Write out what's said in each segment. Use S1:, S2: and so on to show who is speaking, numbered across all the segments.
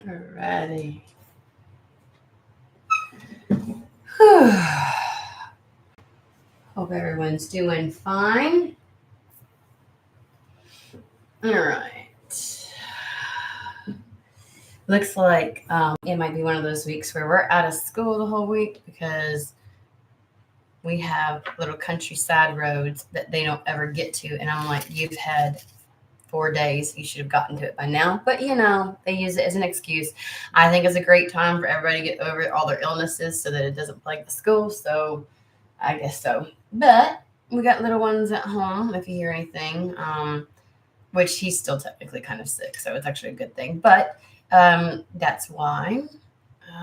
S1: Alrighty. Hope everyone's doing fine. All right. Looks like it might be one of those weeks where we're out of school the whole week because we have little countryside roads that they don't ever get to. And I'm like, you've had 4 days. You should have gotten to it by now. But, they use it as an excuse. I think it's a great time for everybody to get over all their illnesses so that it doesn't plague the school. So I guess so. But we got little ones at home, if you hear anything, which he's still technically kind of sick. So it's actually a good thing. But that's why.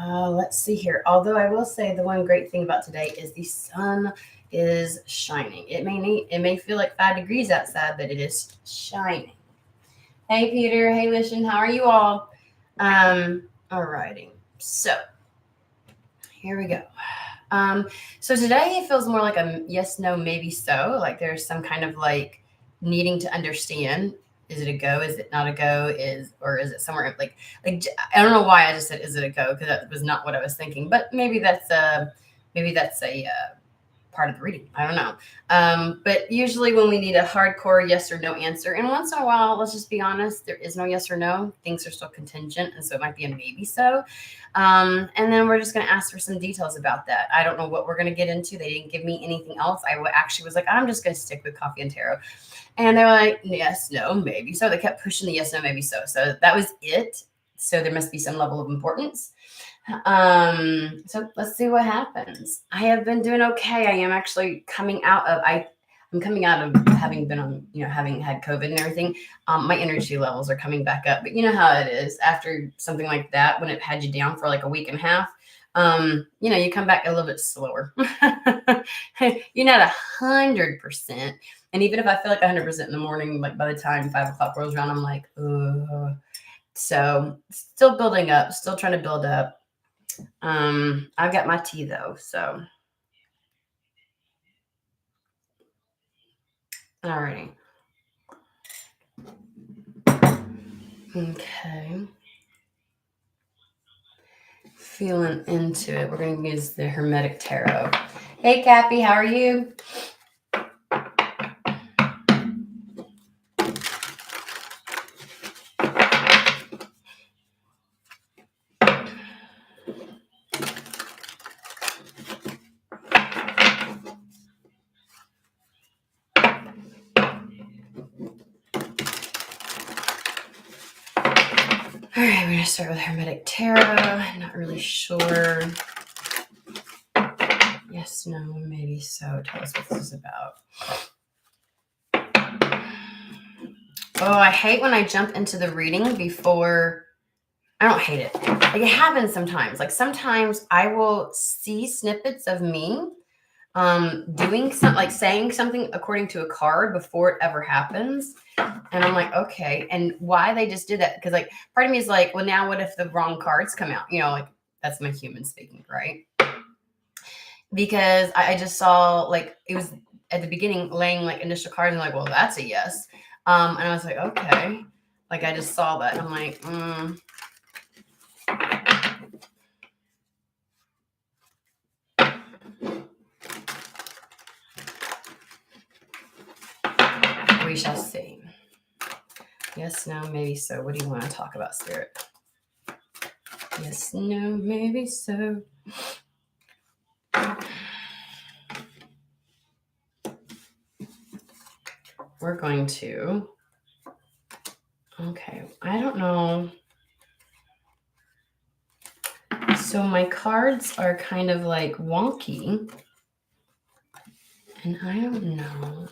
S1: Let's see here. Although I will say the one great thing about today is the sun is shining. It may feel like 5 degrees outside, but it is shining. Hey, Peter. Hey, Lishan. How are you all? Alrighty. So here we go. So today it feels more like a yes, no, maybe so. Like there's some kind of like needing to understand. Is it a go? Is it not a go? Or is it somewhere like I don't know why I just said, is it a go? Because that was not what I was thinking, but maybe that's a part of the reading. I don't know. But usually when we need a hardcore yes or no answer, and once in a while, let's just be honest, there is no yes or no. Things are still contingent. And so it might be a maybe so. And then we're just going to ask for some details about that. I don't know what we're going to get into. They didn't give me anything else. I actually was like, I'm just going to stick with coffee and tarot. And they were like, yes, no, maybe so. They kept pushing the yes, no, maybe so. So that was it. So there must be some level of importance. So let's see what happens. I have been doing okay. I am actually coming out of, I'm coming out of having been on, having had COVID and everything. My energy levels are coming back up, but you know how it is after something like that, when it had you down for like a week and a half, you come back a little bit slower. You're not 100%. And even if I feel like 100% in the morning, like by the time 5 o'clock rolls around, I'm like, ugh. So still building up, still trying to build up. I've got my tea though, so. Alrighty. Okay. Feeling into it. We're going to use the Hermetic Tarot. Hey, Cappy, how are you? All right, we're going to start with Hermetic Tarot. I'm not really sure. Yes, no, maybe so. Tell us what this is about. Oh, I hate when I jump into the reading before. I don't hate it. Like it happens sometimes. Like sometimes I will see snippets of me doing something, like saying something according to a card before it ever happens. And I'm like, okay. And why they just did that? Because like part of me is like, well, now what if the wrong cards come out? Like that's my human speaking, right? Because I just saw like it was at the beginning laying like initial cards and like, well, that's a yes. And I was like, okay. Like I just saw that. And I'm like, we shall see. Yes, no, maybe so. What do you want to talk about, Spirit? Yes, no, maybe so. We're going to. Okay, I don't know. So my cards are kind of like wonky. And I don't know.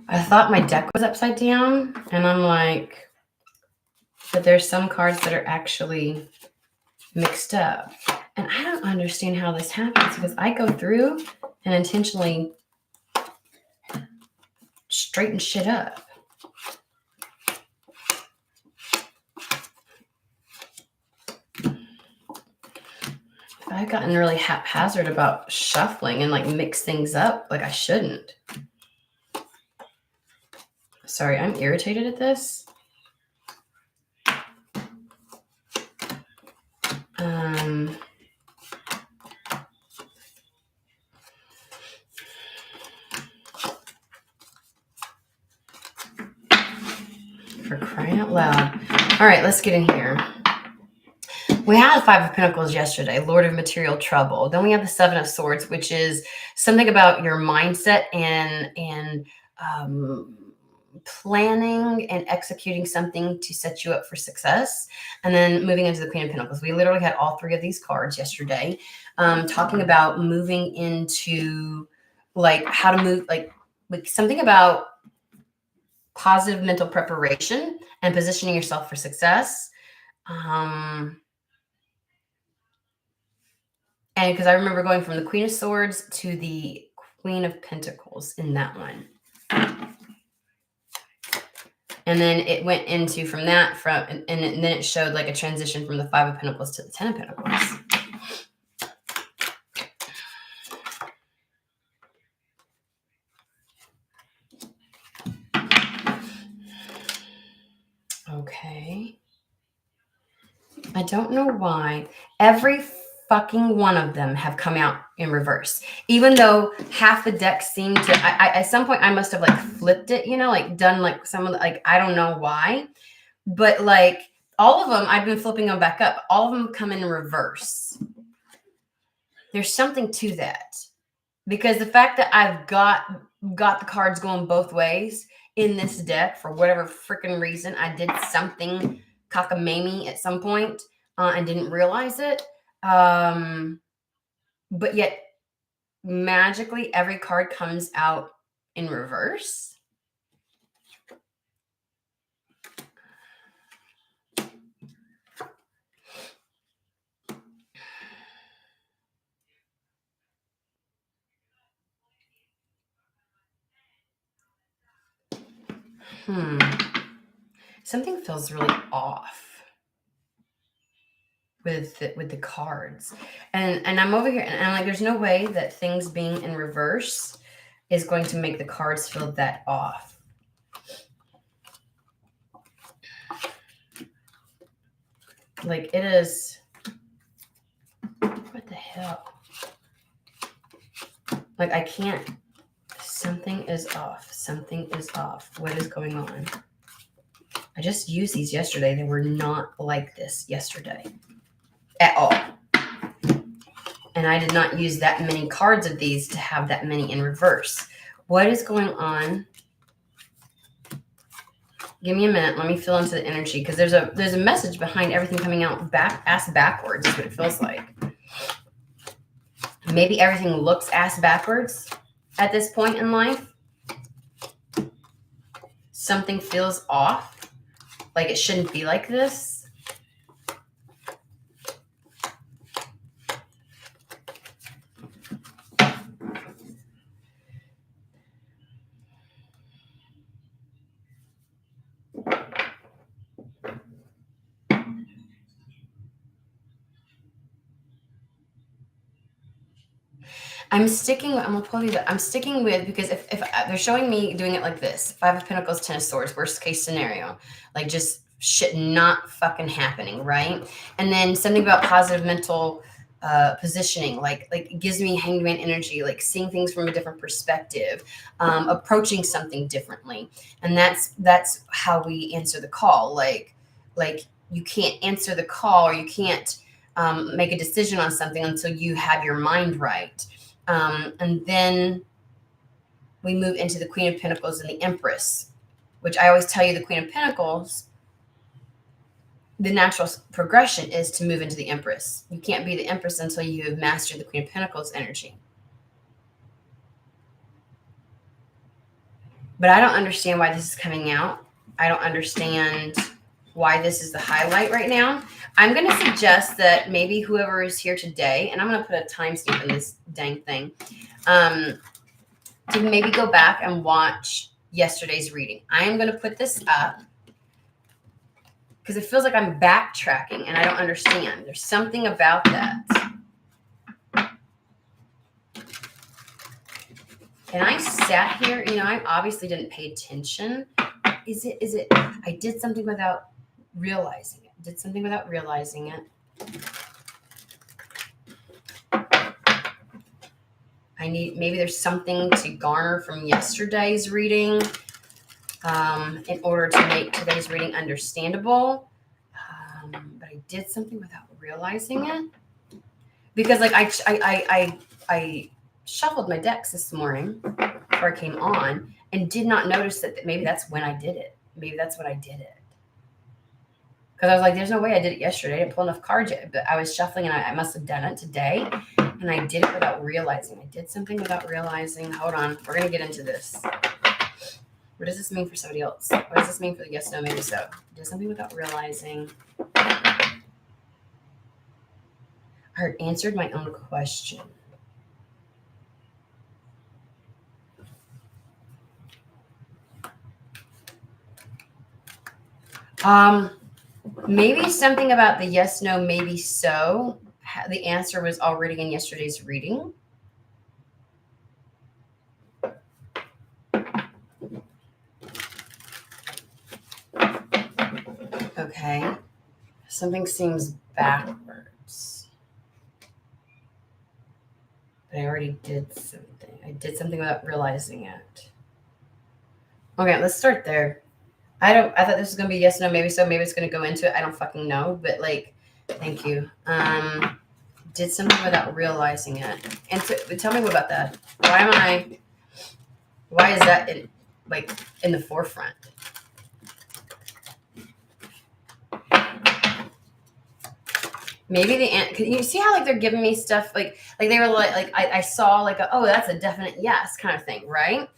S1: I thought my deck was upside down, and I'm like, but there's some cards that are actually mixed up. And I don't understand how this happens because I go through and intentionally straighten shit up. I've gotten really haphazard about shuffling and like mix things up like I shouldn't. Sorry, I'm irritated at this. For crying out loud. All right, let's get in here. We had the Five of Pentacles yesterday, Lord of Material Trouble. Then we have the Seven of Swords, which is something about your mindset and planning and executing something to set you up for success. And then moving into the Queen of Pentacles. We literally had all three of these cards yesterday, talking about moving into like how to move, like something about positive mental preparation and positioning yourself for success. And because I remember going from the Queen of Swords to the Queen of Pentacles in that one. And then it went into from that, and then it showed like a transition from the Five of Pentacles to the Ten of Pentacles. Okay. I don't know why. Every fucking one of them have come out in reverse, even though half the deck seemed to, at some point I must have like flipped it, you know, like done like some of the, like, I don't know why, but like all of them, I've been flipping them back up. All of them come in reverse. There's something to that, because the fact that I've got the cards going both ways in this deck, for whatever freaking reason, I did something cockamamie at some point and didn't realize it. But yet magically every card comes out in reverse. Something feels really off with the cards, and I'm over here and I'm like, there's no way that things being in reverse is going to make the cards feel that off. Like it is. What the hell? Like I can't. Something is off. Something is off. What is going on? I just used these yesterday. They were not like this yesterday at all. And I did not use that many cards of these to have that many in reverse. What is going on? Give me a minute. Let me feel into the energy, because there's a message behind everything coming out ass backwards is what it feels like. Maybe everything looks ass backwards at this point in life. Something feels off. Like it shouldn't be like this. I'm sticking with, because if they're showing me doing it like this, Five of Pentacles, Ten of Swords, worst case scenario, like just shit not fucking happening, right? And then something about positive mental positioning, like it gives me hangman energy, like seeing things from a different perspective, approaching something differently. And that's how we answer the call. Like you can't answer the call, or you can't make a decision on something until you have your mind right. And then we move into the Queen of Pentacles and the Empress, which I always tell you, the Queen of Pentacles, the natural progression is to move into the Empress. You can't be the Empress until you have mastered the Queen of Pentacles energy. But I don't understand why this is coming out. I don't understand why this is the highlight right now. I'm going to suggest that maybe whoever is here today, and I'm going to put a timestamp in this dang thing, to maybe go back and watch yesterday's reading. I am going to put this up because it feels like I'm backtracking and I don't understand. There's something about that. And I sat here, I obviously didn't pay attention Is it, I did something without realizing it. Did something without realizing it. Maybe there's something to garner from yesterday's reading in order to make today's reading understandable. But I did something without realizing it. Because like I shuffled my decks this morning before I came on and did not notice that maybe that's when I did it. Maybe that's when I did it. Because I was like, there's no way I did it yesterday. I didn't pull enough cards yet. But I was shuffling and I must have done it today. And I did it without realizing. I did something without realizing. Hold on. We're going to get into this. What does this mean for somebody else? What does this mean for the yes, no, maybe so? Did something without realizing. I answered my own question. Maybe something about the yes, no, maybe so. The answer was already in yesterday's reading. Okay. Something seems backwards. But I already did something. I did something without realizing it. Okay, let's start there. I thought this was gonna be yes, no, maybe so. Maybe it's gonna go into it. I don't fucking know. But like, thank you. Did something without realizing it. And tell me about that. Why is that in the forefront? Maybe can you see how like they're giving me stuff like they were like I saw like oh, that's a definite yes kind of thing, right?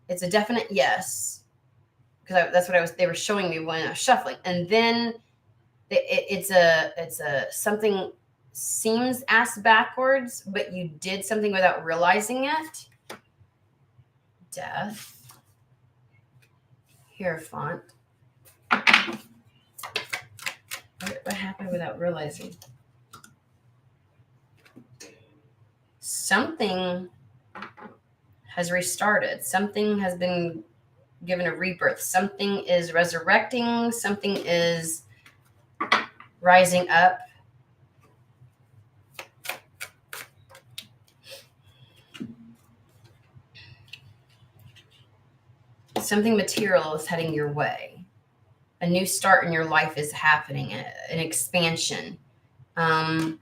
S1: It's a definite yes because that's what they were showing me when I was shuffling, and then it's a something seems ass backwards, but you did something without realizing it. Death. Hierophant. What happened without realizing? Something has restarted. Something has been given a rebirth. Something is resurrecting. Something is rising up. Something material is heading your way. A new start in your life is happening, an expansion. They're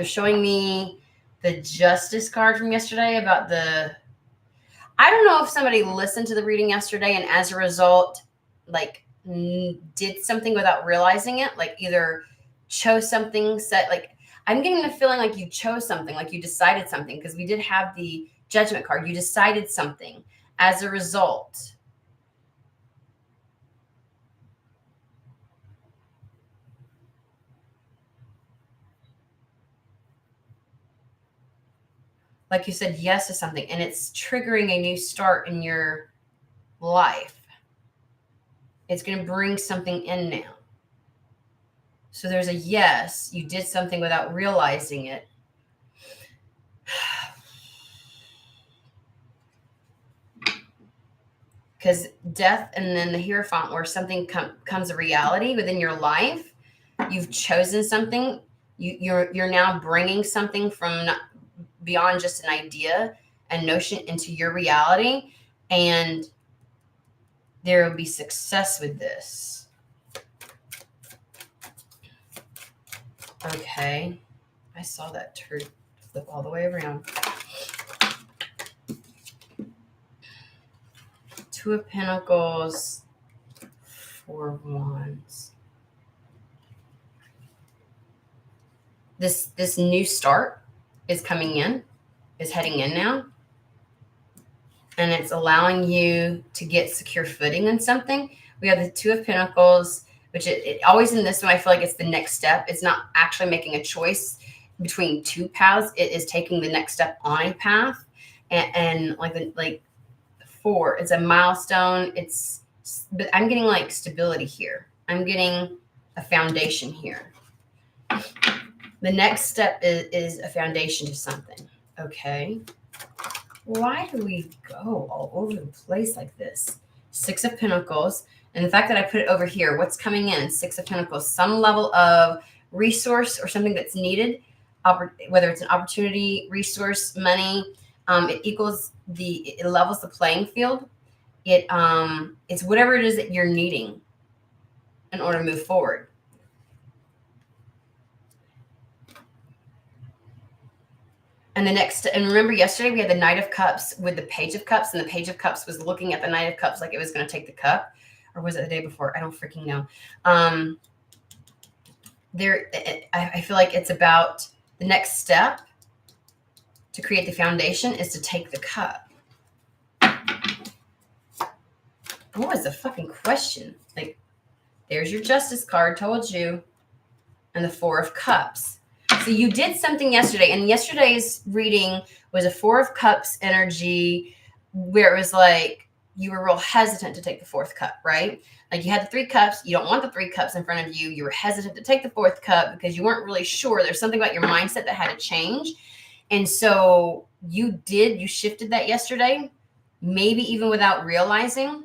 S1: showing me the Justice card from yesterday about I don't know if somebody listened to the reading yesterday and as a result, like did something without realizing it, like either chose something, I'm getting the feeling like you chose something, like you decided something, because we did have the Judgment card. You decided something as a result. Like you said yes to something, and it's triggering a new start in your life. It's going to bring something in now. So there's a yes, you did something without realizing it. Because death and then the Hierophant, where something comes a reality within your life. You've chosen something. You're now bringing something from beyond just an idea and notion into your reality, and there will be success with this. Okay, I saw that turd flip all the way around. Two of Pentacles, Four of Wands. This new start is coming in, is heading in now. And it's allowing you to get secure footing in something. We have the Two of Pentacles, which it always in this one, I feel like it's the next step. It's not actually making a choice between two paths. It is taking the next step on a path. And like four, it's a milestone. But I'm getting like stability here. I'm getting a foundation here. The next step is a foundation to something. Okay. Why do we go all over the place like this? Six of Pentacles. And the fact that I put it over here, what's coming in? Six of Pentacles. Some level of resource or something that's needed, whether it's an opportunity, resource, money. It levels the playing field. It's whatever it is that you're needing in order to move forward. And remember yesterday we had the Knight of Cups with the Page of Cups, and the Page of Cups was looking at the Knight of Cups like it was going to take the cup, or was it the day before? I don't freaking know. I feel like it's about the next step to create the foundation is to take the cup. What was the fucking question? Like, there's your Justice card, told you, and the Four of Cups. So you did something yesterday, and yesterday's reading was a Four of Cups energy where it was like you were real hesitant to take the fourth cup, right? Like you had the three cups. You don't want the three cups in front of you. You were hesitant to take the fourth cup because you weren't really sure. There's something about your mindset that had to change. And so you shifted that yesterday, maybe even without realizing.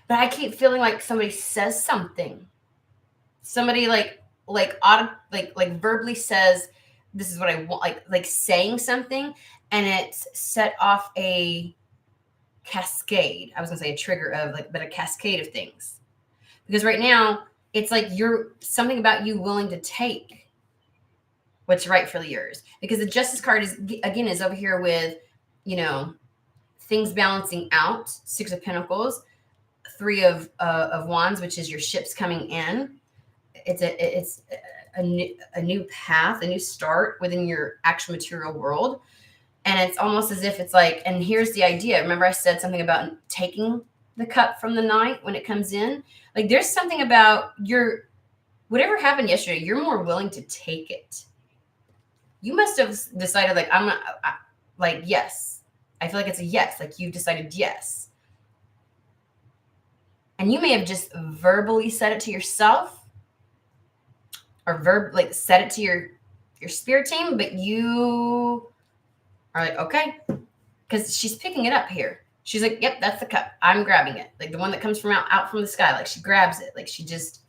S1: But I keep feeling like somebody says something. Somebody like verbally says, this is what I want, like saying something, and it's set off a cascade. I was gonna say a trigger of but a cascade of things. Because right now it's like you're something about you willing to take what's rightfully yours. Because the Justice card is over here with, things balancing out. Six of Pentacles, Three of Wands, which is your ships coming in. It's a new path, a new start within your actual material world. And it's almost as if it's like, and here's the idea. Remember I said something about taking the cup from the Knight when it comes in? Like there's something about whatever happened yesterday, you're more willing to take it. You must have decided yes. I feel like it's a yes. Like you've decided yes. And you may have just verbally said it to yourself, or said it to your spirit team, but you are like, okay, because she's picking it up here. She's like, yep, that's the cup. I'm grabbing it. Like the one that comes from out from the sky. Like she grabs it. Like she just.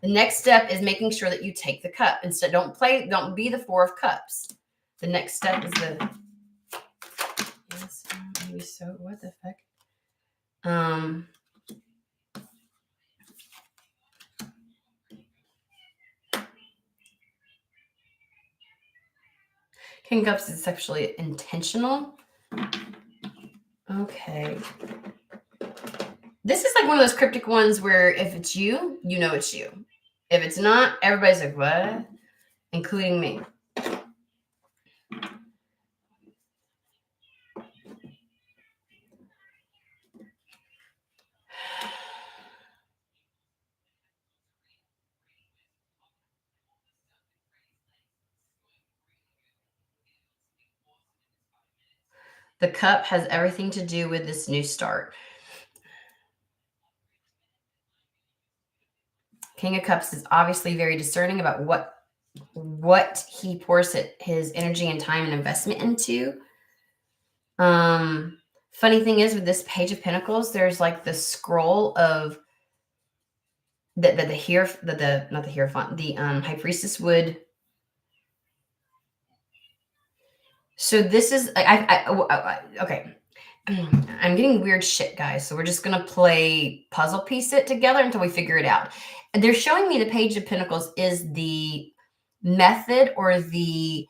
S1: The next step is making sure that you take the cup. Instead, don't be the Four of Cups. The next step is yes, maybe so. What the fuck? King of Cups is sexually intentional. Okay. This is like one of those cryptic ones where if it's you, you know it's you. If it's not, everybody's like, what? Including me. The cup has everything to do with this new start. King of Cups is obviously very discerning about what he pours his energy and time and investment into. Funny thing is with this Page of Pentacles, there's like the scroll of the High Priestess would. So this is okay. I'm getting weird shit, guys. So we're just gonna play puzzle piece it together until we figure it out. And they're showing me the Page of Pentacles is the method or the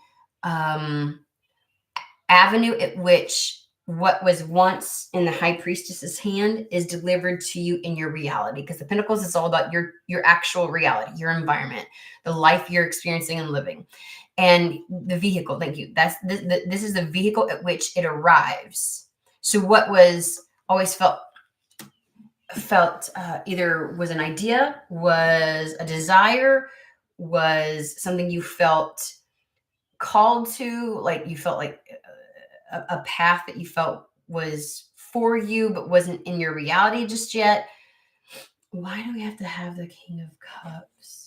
S1: avenue at which what was once in the High Priestess's hand is delivered to you in your reality. Because the Pentacles is all about your actual reality, your environment, the life you're experiencing and living. And the vehicle, thank you. This is the vehicle at which it arrives. So what was always felt either was an idea, was a desire, was something you felt called to, like you felt like a path that you felt was for you, but wasn't in your reality just yet. Why do we have to have the King of Cups?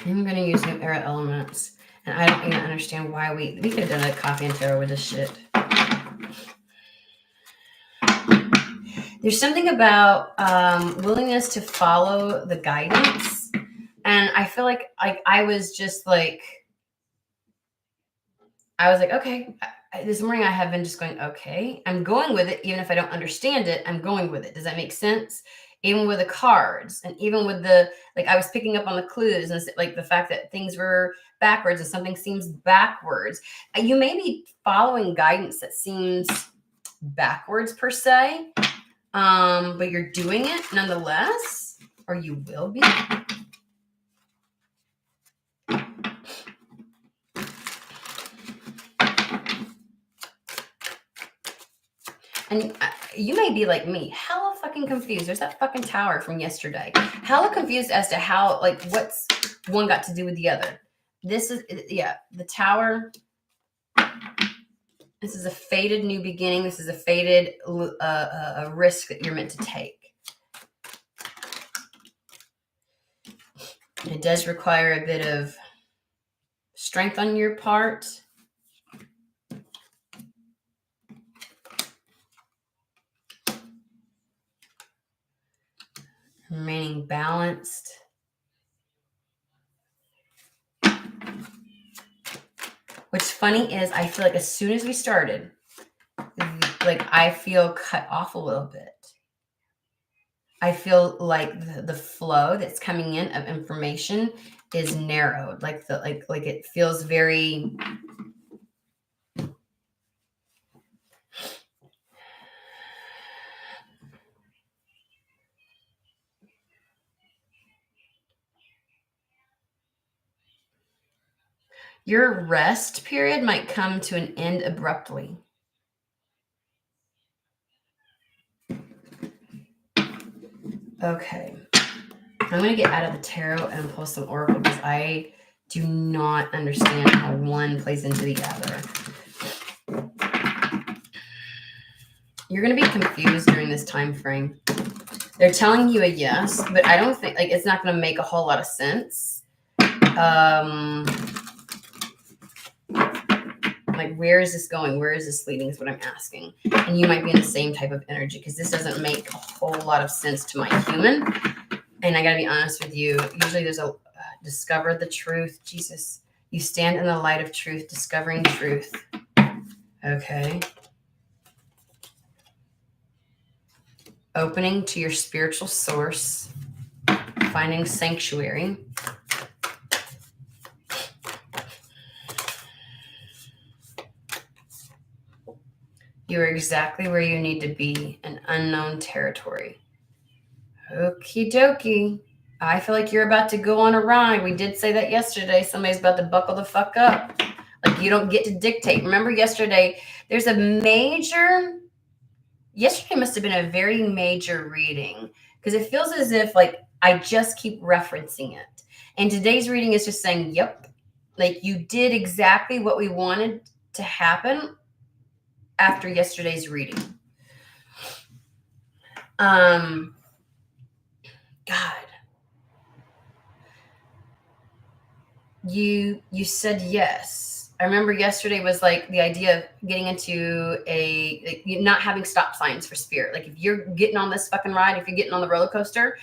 S1: I'm going to use new era elements. And I don't even understand why we could have done a coffee and tarot with this shit. There's something about willingness to follow the guidance. And I feel like I was just like, okay. This morning I have been just going, okay, I'm going with it. Even if I don't understand it, I'm going with it. Does that make sense? Even with the cards and even with I was picking up on the clues and like the fact that things were backwards and something seems backwards. You may be following guidance that seems backwards per se, but you're doing it nonetheless, or you will be. And you may be like me, hella fucking confused. There's that fucking tower from yesterday. Hella confused as to how, what's one got to do with the other. This is, the tower. This is a fated new beginning. This is a fated risk that you're meant to take. It does require a bit of strength on your part. Remaining balanced. What's funny is I feel like as soon as we started, I feel cut off a little bit. I feel like the flow that's coming in of information is narrowed. Like it feels very. Your rest period might come to an end abruptly. Okay. I'm going to get out of the tarot and pull some oracle because I do not understand how one plays into the other. You're going to be confused during this time frame. They're telling you a yes, but I don't think it's not going to make a whole lot of sense. Where is this going? Where is this leading is what I'm asking. And you might be in the same type of energy because this doesn't make a whole lot of sense to my human. And I got to be honest with you. Usually there's a discover the truth. Jesus, you stand in the light of truth, discovering truth. Okay. Opening to your spiritual source, finding sanctuary. You are exactly where you need to be in unknown territory. Okie dokie. I feel like you're about to go on a ride. We did say that yesterday. Somebody's about to buckle the fuck up. You don't get to dictate. Remember yesterday, there's a major... Yesterday must have been a very major reading because it feels as if I just keep referencing it. And today's reading is just saying, yep, you did exactly what we wanted to happen after yesterday's reading. God. You said yes. I remember yesterday was the idea of getting into not having stop signs for spirit. If you're getting on this fucking ride, if you're getting on the roller coaster,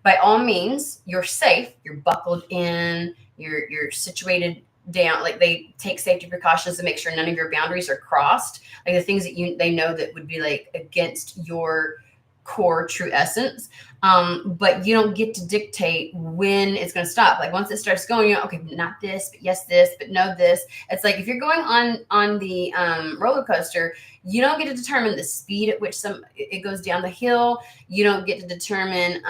S1: by all means, you're safe. You're buckled in. You're situated down. They take safety precautions to make sure none of your boundaries are crossed. The things that they know that would be against your core true essence. But you don't get to dictate when it's going to stop. Once it starts going, okay, not this, but yes, this, but no, this. It's if you're going on the roller coaster, you don't get to determine the speed at which it goes down the hill. You don't get to determine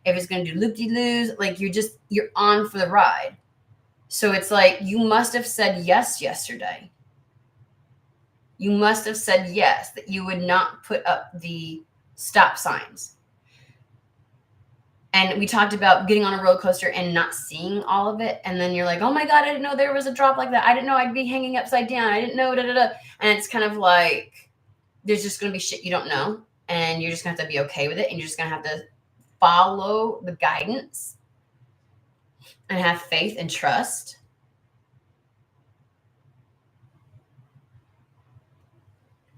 S1: if it's going to do loop-de-loos. You're on for the ride. So it's you must have said yes yesterday. You must have said yes, that you would not put up the stop signs. And we talked about getting on a roller coaster and not seeing all of it. And then you're oh my God, I didn't know there was a drop like that. I didn't know I'd be hanging upside down. I didn't know, And it's kind of there's just going to be shit you don't know. And you're just going to have to be okay with it. And you're just going to have to follow the guidance. and have faith and trust.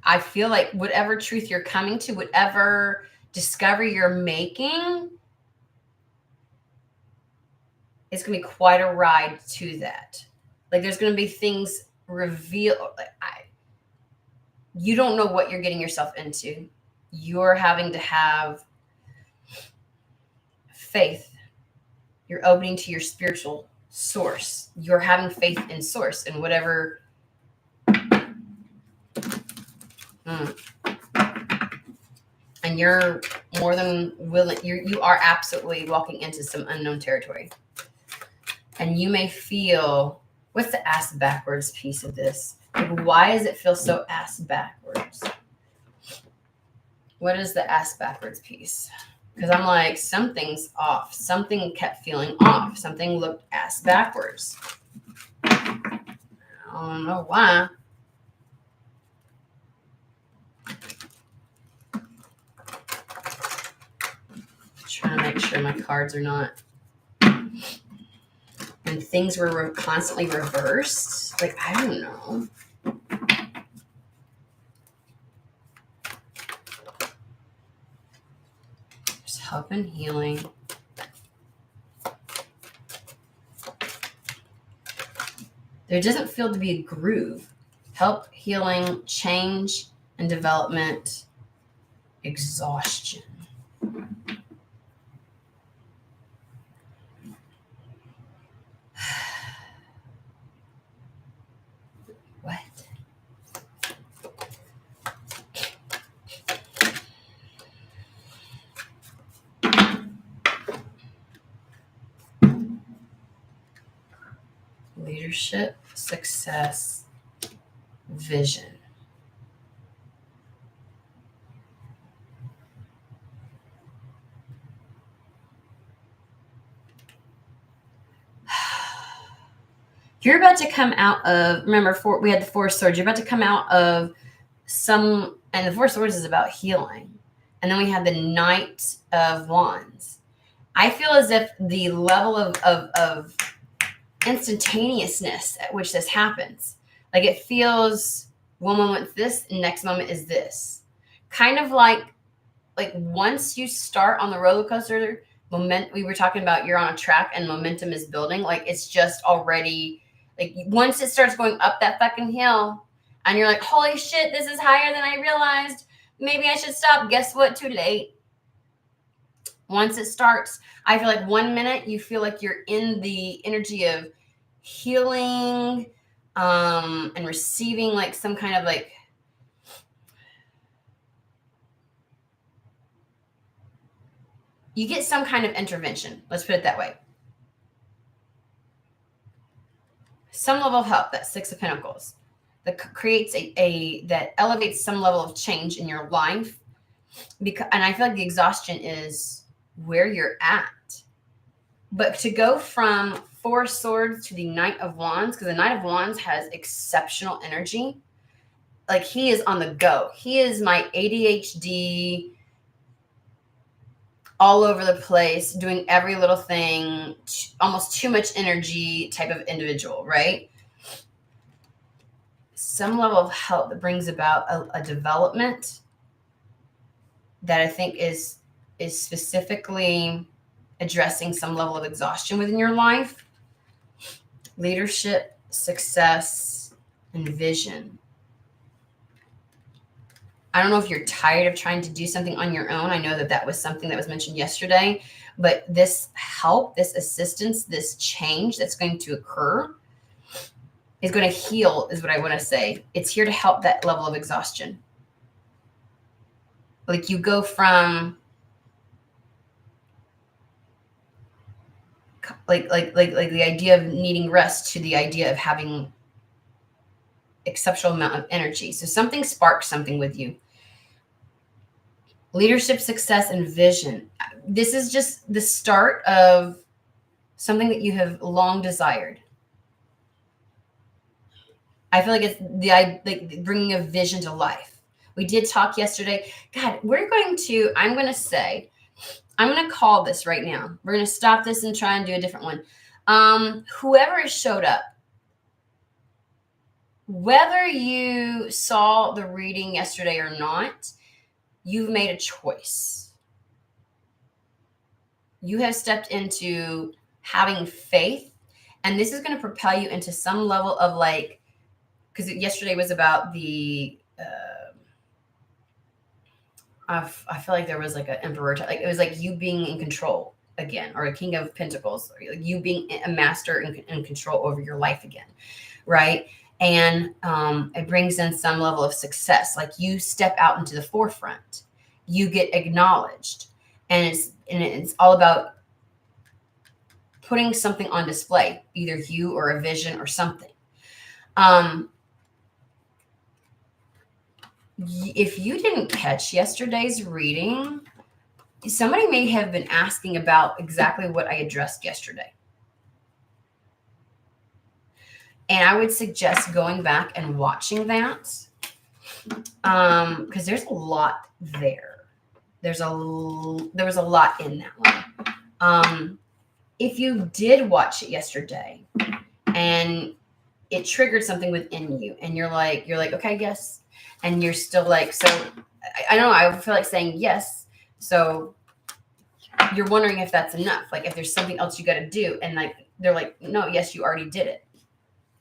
S1: I feel like whatever truth you're coming to, whatever discovery you're making, it's going to be quite a ride to that. Like there's going to be things revealed. You don't know what you're getting yourself into. You're having to have faith. You're opening to your spiritual source. You're having faith in source and whatever. And you're more than willing. You are absolutely walking into some unknown territory. And you may feel, what's the ass backwards piece of this? Like, why does it feel so ass backwards? What is the ass backwards piece? Because I'm like, something's off. Something kept feeling off. Something looked ass backwards. I don't know why. Trying to make sure my cards are not. And things were constantly reversed. Like, I don't know. There's help and healing. There doesn't feel to be a groove. Help, healing, change, and development. Exhaustion. What? Leadership, success, vision. You're about to come out of, remember, we had the Four Swords. You're about to come out of some, and the Four Swords is about healing. And then we have the Knight of Wands. I feel as if the level of instantaneousness at which this happens, like it feels one moment this, next moment is this. Kind of like once you start on the roller coaster, we were talking about you're on a track and momentum is building. Like it's just already, like once it starts going up that fucking hill and you're like, holy shit, this is higher than I realized. Maybe I should stop. Guess what? Too late. Once it starts, I feel like 1 minute you feel like you're in the energy of healing and receiving like some kind of like, you get some kind of intervention. Let's put it that way. Some level of help, that Six of Pentacles, that creates that elevates some level of change in your life. And I feel like the exhaustion is where you're at. But to go from Four Swords to the Knight of Wands, because the Knight of Wands has exceptional energy. Like he is on the go. He is my ADHD, all over the place, doing every little thing, almost too much energy type of individual, right? Some level of help that brings about a development that I think is specifically addressing some level of exhaustion within your life. Leadership, success, and vision. I don't know if you're tired of trying to do something on your own. I know that was something that was mentioned yesterday, but this help, this assistance, this change that's going to occur is going to heal, is what I want to say. It's here to help that level of exhaustion. Like you go from like the idea of needing rest to the idea of having exceptional amount of energy. So something sparks something with you. Leadership, success, and vision. This is just the start of something that you have long desired. I feel like it's like bringing a vision to life. We did talk yesterday. God, I'm going to call this right now. We're going to stop this and try and do a different one. Whoever showed up, whether you saw the reading yesterday or not, you've made a choice. You have stepped into having faith, and this is going to propel you into some level of like, because yesterday was about the I feel like there was like an emperor, like it was like you being in control again, or a king of pentacles, or like you being a master and control over your life again, right? And it brings in some level of success. Like you step out into the forefront, you get acknowledged, and it's all about putting something on display, either you or a vision or something. If you didn't catch yesterday's reading, somebody may have been asking about exactly what I addressed yesterday. And I would suggest going back and watching that, because there's a lot there. There was a lot in that one. If you did watch it yesterday and it triggered something within you, and you're like, okay, yes. And you're still like, so I don't know, I feel like saying yes. So you're wondering if that's enough. Like if there's something else you got to do. And like, they're like, no, yes, you already did it.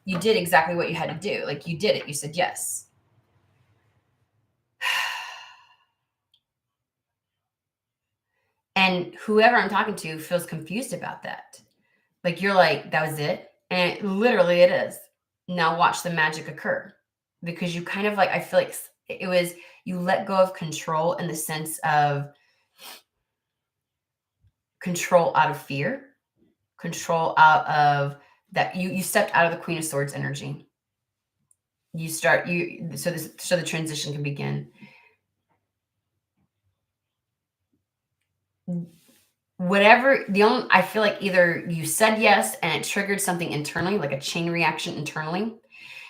S1: You did exactly what you had to do. Like you did it. You said yes. And whoever I'm talking to feels confused about that. Like you're like, that was it. And literally it is. Now watch the magic occur. Because you kind of like, I feel like it was, you let go of control in the sense of control out of fear, control out of that. You stepped out of the Queen of Swords energy. So the transition can begin. I feel like either you said yes and it triggered something internally, like a chain reaction internally.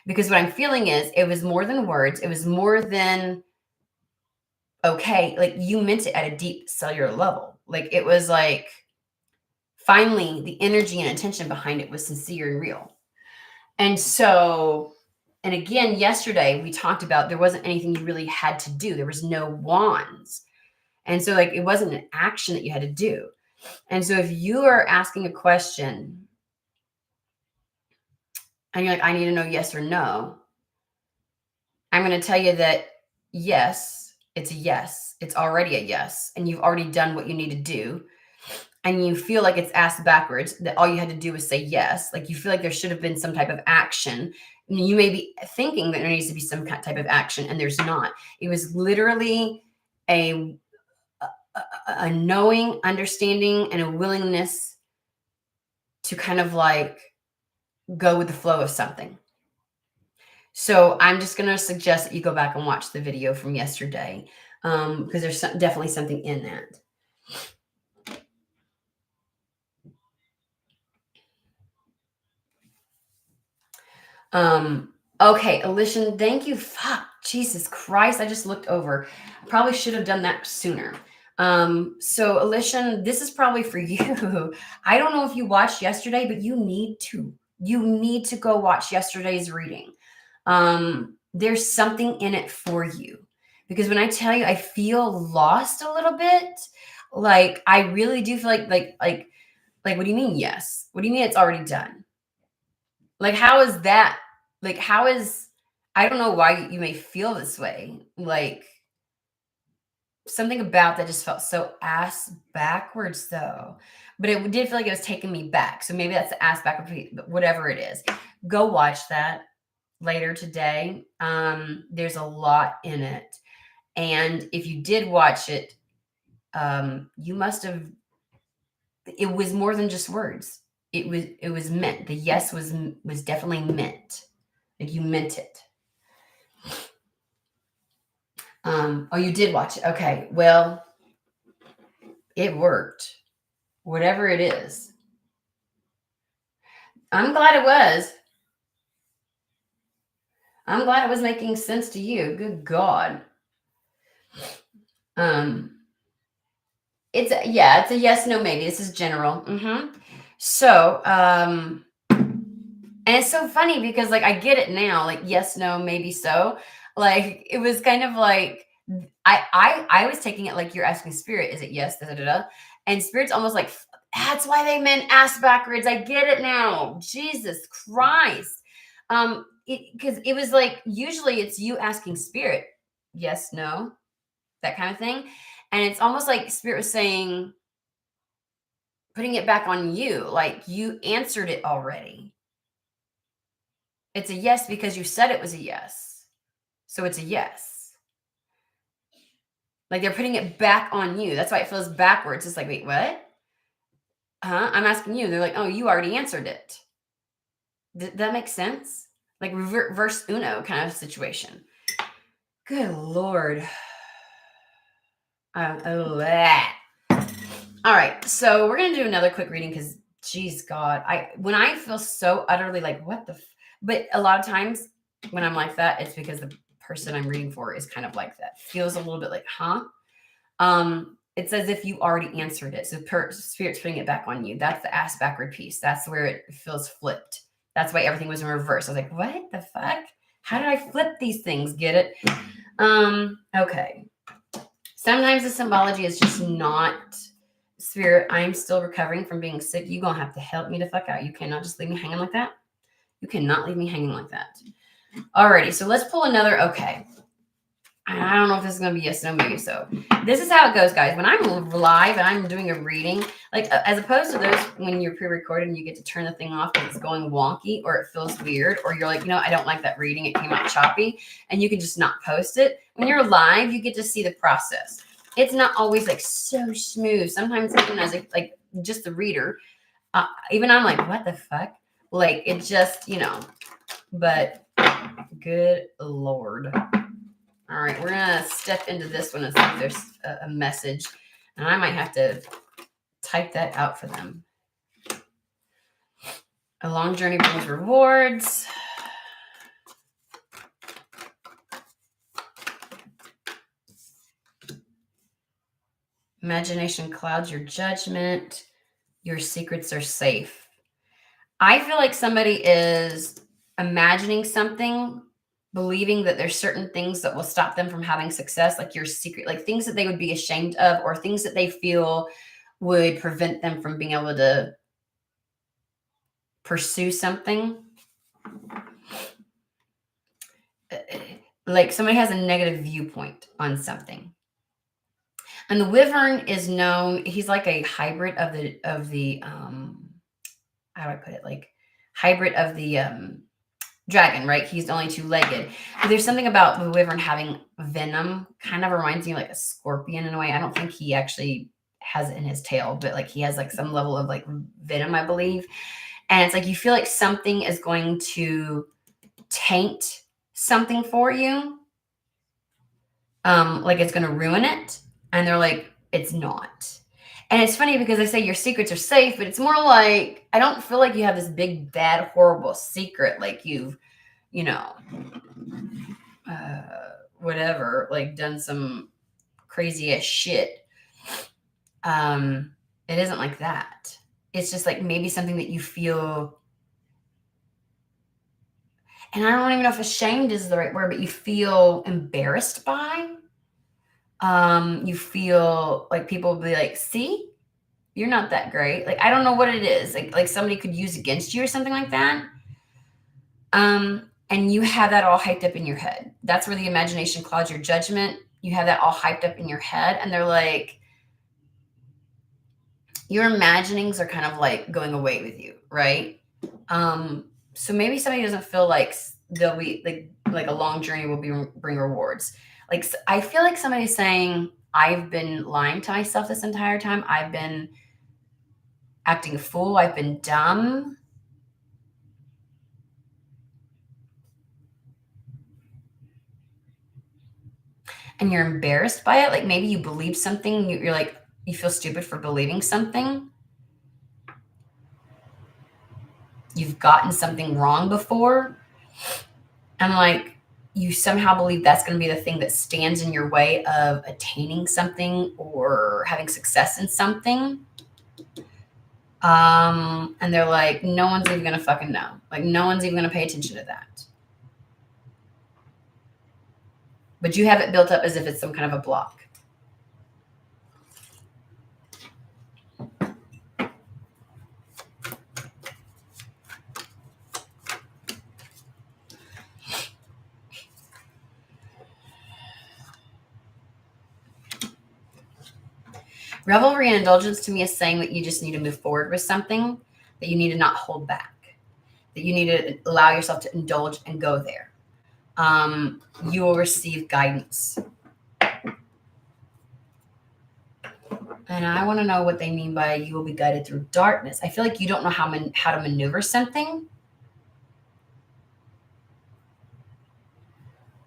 S1: Because what I'm feeling is it was more than words. It was more than, okay, like you meant it at a deep cellular level. Like it was like, finally, the energy and intention behind it was sincere and real. And so, and again, yesterday we talked about there wasn't anything you really had to do. There was no wands. And so like, it wasn't an action that you had to do. And so if you are asking a question and you're like, I need to know yes or no, I'm going to tell you that yes, it's a yes. It's already a yes. And you've already done what you need to do. And you feel like it's asked backwards, that all you had to do was say yes. Like you feel like there should have been some type of action. You may be thinking that there needs to be some type of action, and there's not. It was literally a knowing, understanding, and a willingness to kind of like go with the flow of something. So I'm just going to suggest that you go back and watch the video from yesterday, because there's definitely something in that. Okay, Alishan, thank you. Fuck, Jesus Christ, I just looked over. I probably should have done that sooner. So Alishan, this is probably for you. I don't know if you watched yesterday, but you need to go watch yesterday's reading. There's something in it for you, because when I tell you, I feel lost a little bit. Like I really do feel like, what do you mean? Yes. What do you mean? It's already done. Like, how is that? Like, I don't know why you may feel this way. Like, something about that just felt so ass backwards, though. But it did feel like it was taking me back. So maybe that's the ass backwards, whatever it is. Go watch that later today. There's a lot in it. And if you did watch it, you must have, it was more than just words. It was meant. The yes was definitely meant. Like you meant it. Oh, you did watch it. Okay. Well, it worked. Whatever it is. I'm glad it was. I'm glad it was making sense to you. Good God. It's a yes, no, maybe. This is general. So, and it's so funny because like I get it now, like yes, no, maybe so. Like it was kind of like I was taking it like you're asking spirit, is it yes, da da da da? And spirit's almost like that's why they meant ass backwards. I get it now. Jesus Christ. Because it was like usually it's you asking spirit, yes, no, that kind of thing. And it's almost like spirit was saying, putting it back on you, like you answered it already. It's a yes because you said it was a yes. So it's a yes. Like they're putting it back on you. That's why it feels backwards. It's like, wait, what? Huh? I'm asking you. They're like, oh, you already answered it. Did that make sense? Like reverse Uno kind of situation. Good Lord. Bleh. All right. So we're going to do another quick reading because, geez, God, when I feel so utterly like, what the, but a lot of times when I'm like that, it's because the person I'm reading for is kind of like that. Feels a little bit like, huh? It's as if you already answered it. So spirit's putting it back on you. That's the ass backward piece. That's where it feels flipped. That's why everything was in reverse. I was like, what the fuck? How did I flip these things? Get it? Okay. Sometimes the symbology is just not spirit. I'm still recovering from being sick. You're going to have to help me the fuck out. You cannot just leave me hanging like that. You cannot leave me hanging like that. Alrighty. So let's pull another. Okay. I don't know if this is going to be yes, no, maybe so. This is how it goes, guys. When I'm live and I'm doing a reading, like as opposed to those when you're pre-recorded and you get to turn the thing off and it's going wonky or it feels weird or you're like, I don't like that reading. It came out choppy and you can just not post it. When you're live, you get to see the process. It's not always like so smooth. Sometimes even as like just the reader, even I'm like, what the fuck? Like it just, but good Lord. All right, we're going to step into this one and see if there's a message. And I might have to type that out for them. A long journey brings rewards. Imagination clouds your judgment. Your secrets are safe. I feel like somebody is imagining something, believing that there's certain things that will stop them from having success, like your secret, like things that they would be ashamed of or things that they feel would prevent them from being able to pursue something. Like somebody has a negative viewpoint on something. And the wyvern is known, he's like a hybrid of the how do I put it? Like hybrid of the dragon, right? He's only two-legged. But there's something about the wyvern having venom, kind of reminds me of like a scorpion in a way. I don't think he actually has it in his tail, but like he has like some level of like venom, I believe. And it's like you feel like something is going to taint something for you. Like it's going to ruin it. And they're like, it's not. And it's funny because they say your secrets are safe, but it's more like, I don't feel like you have this big, bad, horrible secret. Like you've, whatever, like done some crazy ass shit. It isn't like that. It's just like maybe something that you feel, and I don't even know if ashamed is the right word, but you feel embarrassed by. You feel like people will be like, see, you're not that great. Like, I don't know what it is. Like somebody could use against you or something like that. And you have that all hyped up in your head. That's where the imagination clouds your judgment. You have that all hyped up in your head. And they're like, your imaginings are kind of like going away with you, right? So maybe somebody doesn't feel like they'll be like a long journey will bring rewards. Like I feel like somebody's saying, I've been lying to myself this entire time. I've been acting a fool. I've been dumb. And you're embarrassed by it. Like maybe you believe something. You're like, you feel stupid for believing something. You've gotten something wrong before. And like, you somehow believe that's going to be the thing that stands in your way of attaining something or having success in something. And they're like, no one's even gonna fucking know. Like, no one's even gonna pay attention to that. But you have it built up as if it's some kind of a block. Revelry and indulgence to me is saying that you just need to move forward with something, that you need to not hold back, that you need to allow yourself to indulge and go there. You will receive guidance. And I want to know what they mean by you will be guided through darkness. I feel like you don't know how to maneuver something.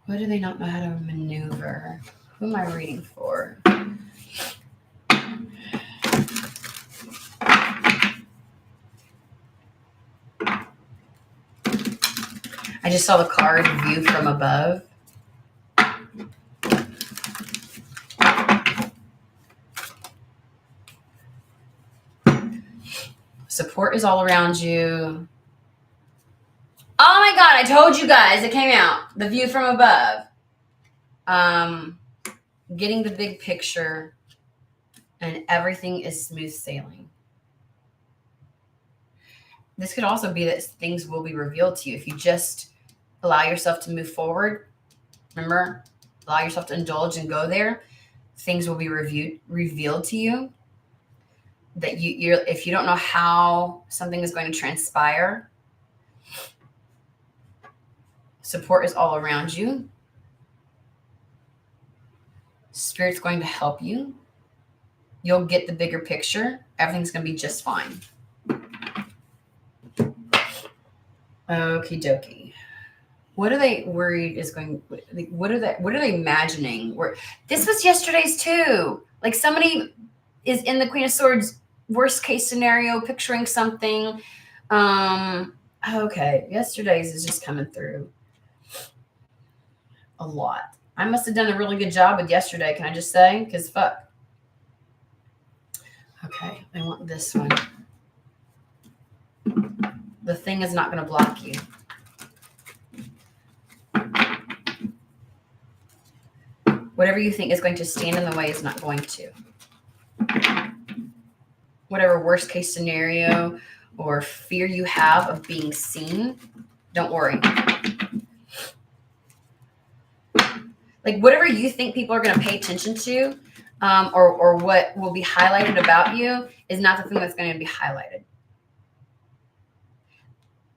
S1: What do they not know how to maneuver? Who am I reading for? I just saw the card view from above. Support is all around you. Oh my God, I told you guys, it came out. The view from above. Getting the big picture, and everything is smooth sailing. This could also be that things will be revealed to you if you just allow yourself to move forward. Remember, allow yourself to indulge and go there. Things will be revealed to you. That if you don't know how something is going to transpire, support is all around you. Spirit's going to help you. You'll get the bigger picture. Everything's going to be just fine. Okie dokie. What are they worried is going? What are they imagining? This was yesterday's too. Like somebody is in the Queen of Swords worst case scenario, picturing something. Okay, yesterday's is just coming through a lot. I must have done a really good job with yesterday. Can I just say? Because fuck. Okay, I want this one. The thing is not going to block you. Whatever you think is going to stand in the way is not going to. Whatever worst case scenario or fear you have of being seen, don't worry. Like whatever you think people are going to pay attention to, or what will be highlighted about you is not the thing that's going to be highlighted.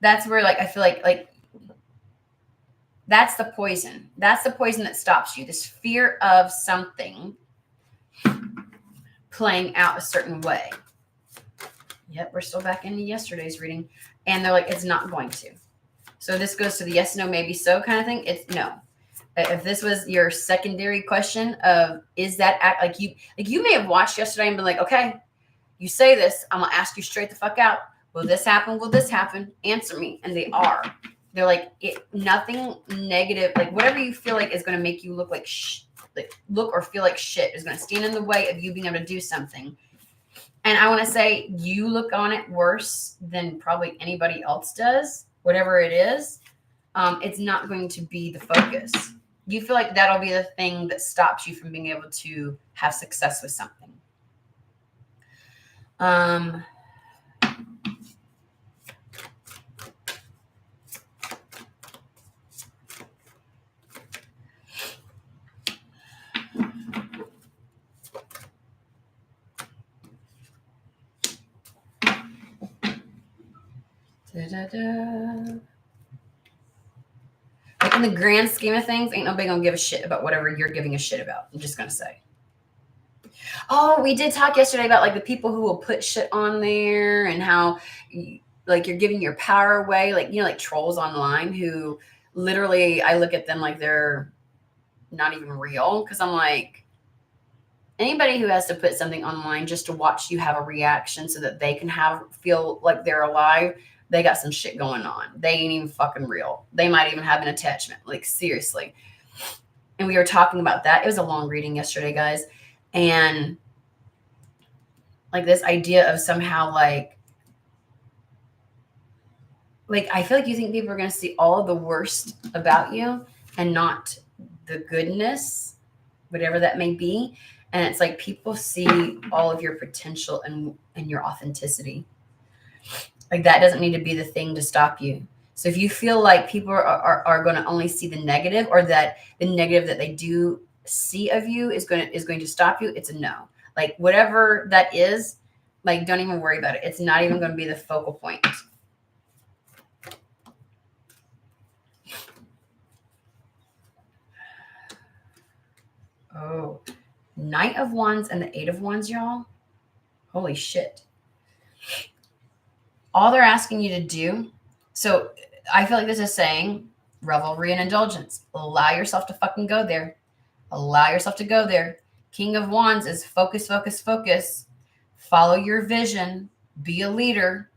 S1: That's where I feel like that's the poison. That's the poison that stops you. This fear of something playing out a certain way. Yep, we're still back into yesterday's reading. And they're like, it's not going to. So this goes to the yes, no, maybe so kind of thing. It's no. If this was your secondary question of is that act like you may have watched yesterday and been like, okay, you say this, I'm gonna ask you straight the fuck out. Will this happen? Will this happen? Answer me. And they are. They're like nothing negative. Like whatever you feel like is gonna make you look like look or feel like shit is gonna stand in the way of you being able to do something. And I want to say you look on it worse than probably anybody else does. Whatever it is, it's not going to be the focus. You feel like that'll be the thing that stops you from being able to have success with something. Like in the grand scheme of things, ain't nobody gonna give a shit about whatever you're giving a shit about. I'm just gonna say. Oh, we did talk yesterday about like the people who will put shit on there and how like you're giving your power away. Like, you know, like trolls online who literally I look at them like they're not even real. Cause I'm like, anybody who has to put something online just to watch you have a reaction so that they can feel like they're alive, they got some shit going on. They ain't even fucking real. They might even have an attachment. Like seriously. And we were talking about that. It was a long reading yesterday, guys. And like this idea of somehow like like, I feel like you think people are going to see all of the worst about you and not the goodness, whatever that may be. And it's like people see all of your potential and your authenticity. Like, that doesn't need to be the thing to stop you. So if you feel like people are going to only see the negative, or that the negative that they do see of you is going to stop you, it's a no. Like, whatever that is, like, don't even worry about it. It's not even going to be the focal point. Oh, Knight of Wands and the Eight of Wands, y'all. Holy shit. All they're asking you to do, so I feel like this is saying revelry and indulgence. Allow yourself to fucking go there. Allow yourself to go there. King of Wands is focus, focus, focus. Follow your vision. Be a leader.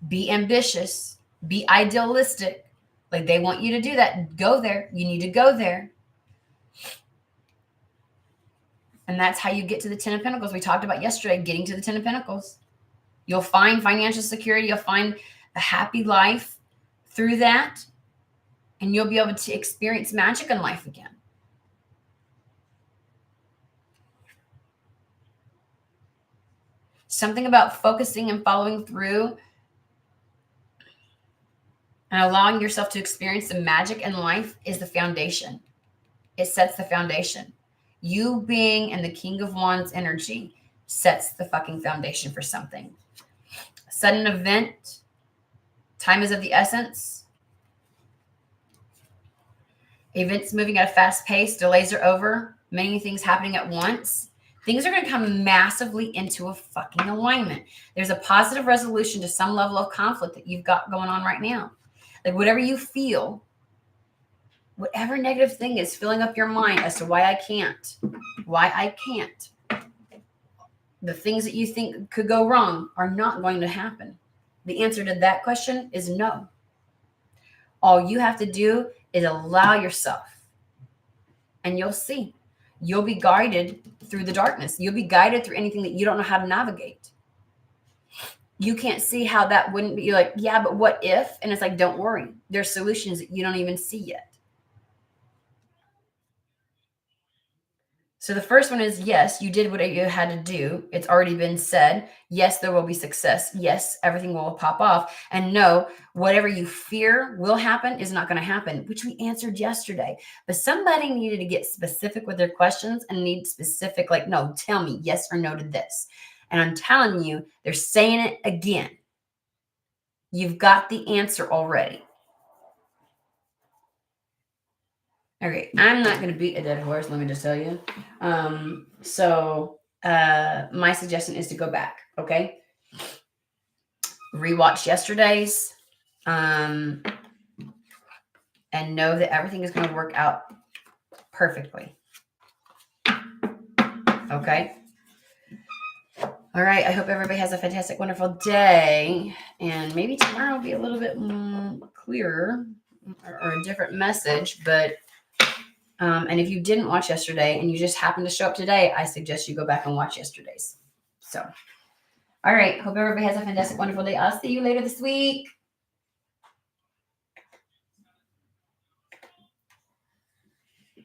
S1: Be ambitious. Be idealistic. Like, they want you to do that. Go there. You need to go there. And that's how you get to the 10 of Pentacles. We talked about yesterday, getting to the 10 of Pentacles. You'll find financial security. You'll find a happy life through that. And you'll be able to experience magic in life again. Something about focusing and following through and allowing yourself to experience the magic in life is the foundation. It sets the foundation. You being in the King of Wands energy sets the fucking foundation for something. Sudden event. Time is of the essence. Events moving at a fast pace. Delays are over. Many things happening at once. Things are going to come massively into a fucking alignment. There's a positive resolution to some level of conflict that you've got going on right now. Like, whatever you feel, whatever negative thing is filling up your mind as to why I can't, the things that you think could go wrong are not going to happen. The answer to that question is no. All you have to do is allow yourself, and you'll see. You'll be guided through the darkness. You'll be guided through anything that you don't know how to navigate. You can't see how that wouldn't be. You're like, yeah, but what if? And it's like, don't worry. There's solutions that you don't even see yet. So the first one is, yes, you did what you had to do. It's already been said. Yes, there will be success. Yes, everything will pop off. And no, whatever you fear will happen is not going to happen, which we answered yesterday. But somebody needed to get specific with their questions and need specific, like, no, tell me yes or no to this. And I'm telling you, they're saying it again. You've got the answer already. Okay, I'm not going to beat a dead horse, let me just tell you. My suggestion is to go back, okay? Rewatch yesterday's, and know that everything is going to work out perfectly. Okay? All right, I hope everybody has a fantastic, wonderful day, and maybe tomorrow will be a little bit clearer or a different message, but and if you didn't watch yesterday and you just happened to show up today, I suggest you go back and watch yesterday's. So, all right. Hope everybody has a fantastic, wonderful day. I'll see you later this week.